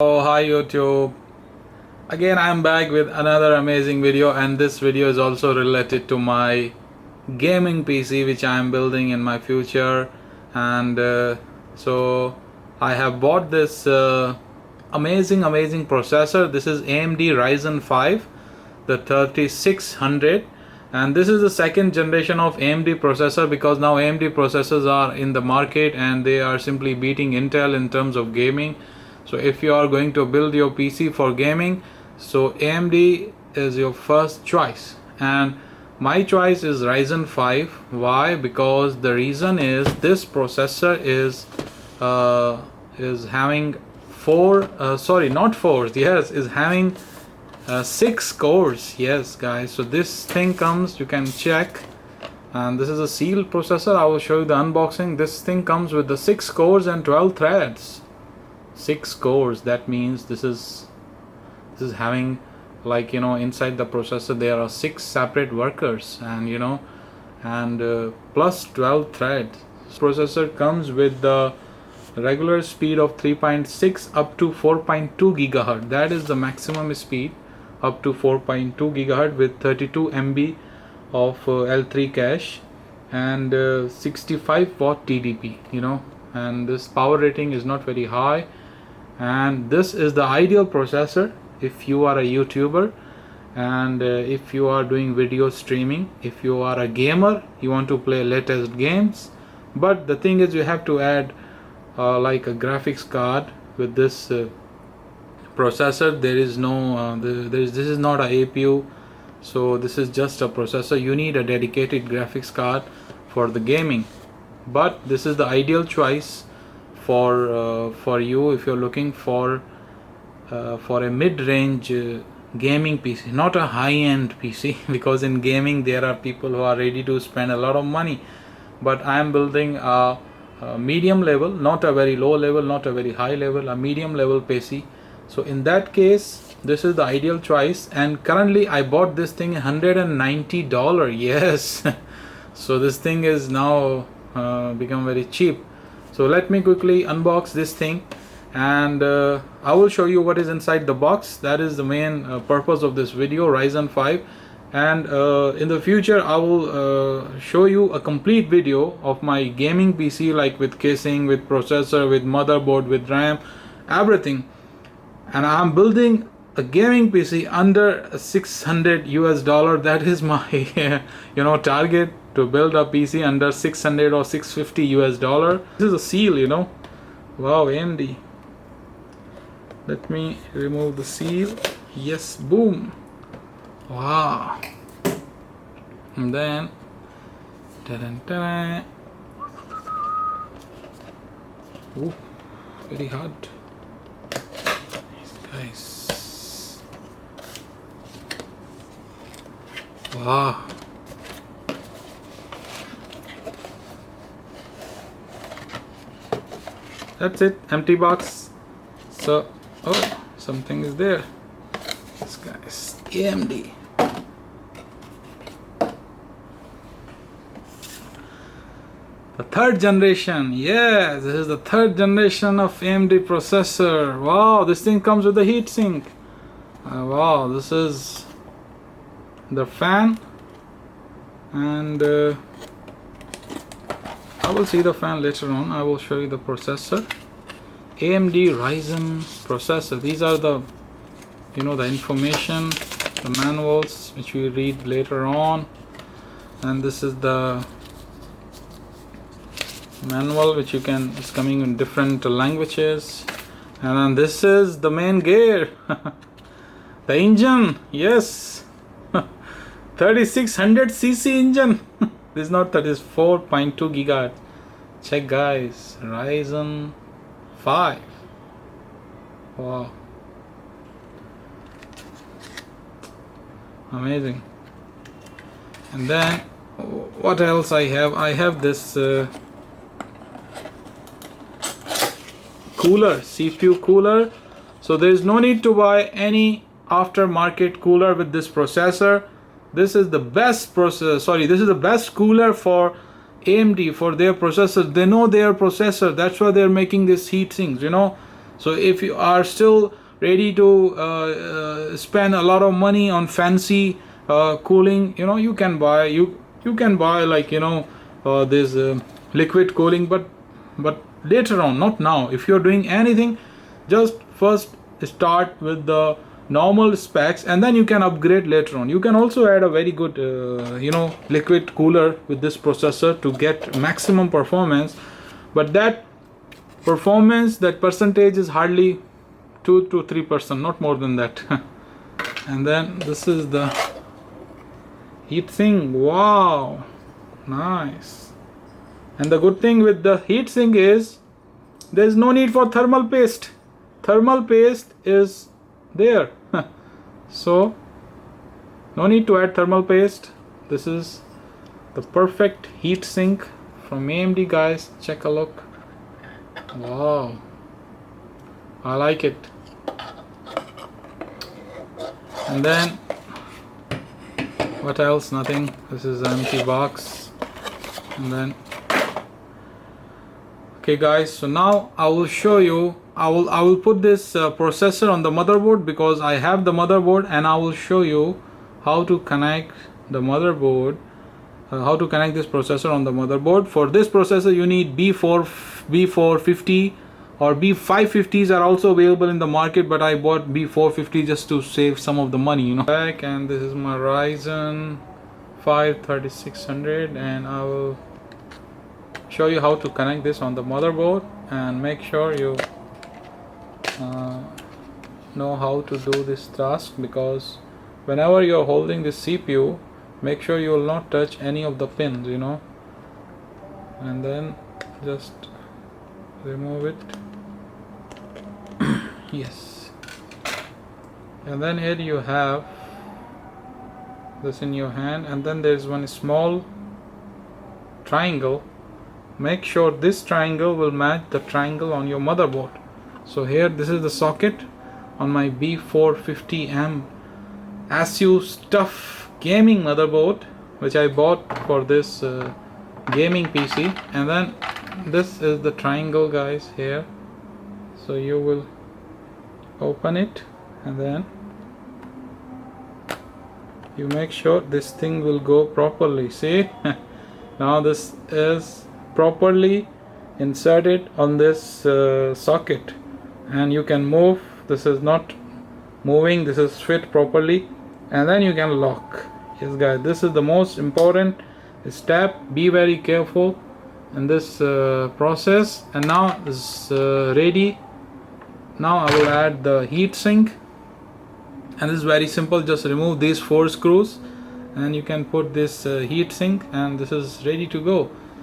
Oh, hi YouTube. Again, I'm back with another amazing video, and this video is also related to my gaming PC which I am building in my future. And so I have bought this amazing processor. This is AMD Ryzen 5, the 3600, and this is the second generation of AMD processor, because now AMD processors are in the market and they are simply beating Intel in terms of gaming. So if you are going to build your PC for gaming, so AMD is your first choice, and my choice is Ryzen 5. Why? Because the reason is this processor is having having 6 cores. Yes guys, so this thing comes, you can check, and this is a sealed processor. I will show you the unboxing. This thing comes with the 6 cores and 12 threads. 6 cores, that means this is having, like, inside the processor there are 6 separate workers, and plus 12 threads. This processor comes with the regular speed of 3.6 up to 4.2 gigahertz. That is the maximum speed, up to 4.2 gigahertz, with 32 MB of L3 cache and 65 watt TDP, and this power rating is not very high. And this is the ideal processor if you are a YouTuber, and if you are doing video streaming, if you are a gamer, you want to play latest games. But the thing is, you have to add like a graphics card with this processor. There is no this is not a APU, so this is just a processor. You need a dedicated graphics card for the gaming, but this is the ideal choice for you if you're looking for a mid-range gaming PC, not a high-end PC, because in gaming there are people who are ready to spend a lot of money. But I am building a medium level, not a very low level, not a very high level, a medium level PC. So in that case, this is the ideal choice. And currently I bought this thing $190. Yes. So this thing is now become very cheap. So let me quickly unbox this thing, and I will show you what is inside the box. That is the main purpose of this video, Ryzen 5. And in the future I will show you a complete video of my gaming PC, like with casing, with processor, with motherboard, with RAM, everything. And I'm building a gaming PC under $600 US. That is my target, to build a PC under 600 or 650 US dollar. This is a seal, wow, AMD. Let me remove the seal. Yes, boom. Wow. And then ta-da. Ooh, very hard, guys. Wow. That's it, empty box. So, oh, something is there. This guy's AMD. The third generation. Yes, this is the third generation of AMD processor. Wow, this thing comes with a heatsink. Wow, this is the fan, and I will see the fan later on. I will show you the processor. AMD Ryzen processor. These are the the information, the manuals which we read later on. And this is the manual which it's coming in different languages. And then this is the main gear. The engine, yes. 3600cc engine. This is not, that is 4.2 gigahertz. Check guys, Ryzen 5. Wow, amazing. And then what else I have this cooler, CPU cooler. So there is no need to buy any aftermarket cooler with this processor. This is the best processor, this is the best cooler for AMD, for their processors. They know their processor, that's why they're making these heat sinks, So if you are still ready to spend a lot of money on fancy cooling, you know, you can buy like, you know, this liquid cooling, but later on, not now. If you're doing anything, just first start with the normal specs, and then you can upgrade later on. You can also add a very good you know, liquid cooler with this processor to get maximum performance, but that performance, that percentage is hardly 2 to 3%, not more than that. And then this is the heatsink. Wow, nice. And the good thing with the heatsink is there is no need for thermal paste. Thermal paste is there. So no need to add thermal paste. This is the perfect heatsink from AMD, guys. Check a look. Wow, I like it. And then what else? Nothing. This is an empty box. And then okay guys, so now I will show you, I will put this processor on the motherboard, because I have the motherboard, and I will show you how to connect the motherboard, how to connect this processor on the motherboard. For this processor you need B450 or B550s are also available in the market, but I bought B450 just to save some of the money, you know. Back, and this is my Ryzen 5 3600, and I will show you how to connect this on the motherboard, and make sure you know how to do this task, because whenever you're holding this CPU, make sure you will not touch any of the pins, you know. And then just remove it. Yes. And then here you have this in your hand, and then there's one small triangle. Make sure this triangle will match the triangle on your motherboard. So here, this is the socket on my B450M Asus TUF gaming motherboard, which I bought for this gaming PC. And then this is the triangle, guys, here. So you will open it, and then you make sure this thing will go properly. See? Now this is properly inserted on this socket, and you can move. This is not moving, this is fit properly, and then you can lock. Yes guys, this is the most important step. Be very careful in this process. And now this is ready. Now I will add the heatsink, and this is very simple. Just remove these 4 screws, and you can put this heatsink, and this is ready to go.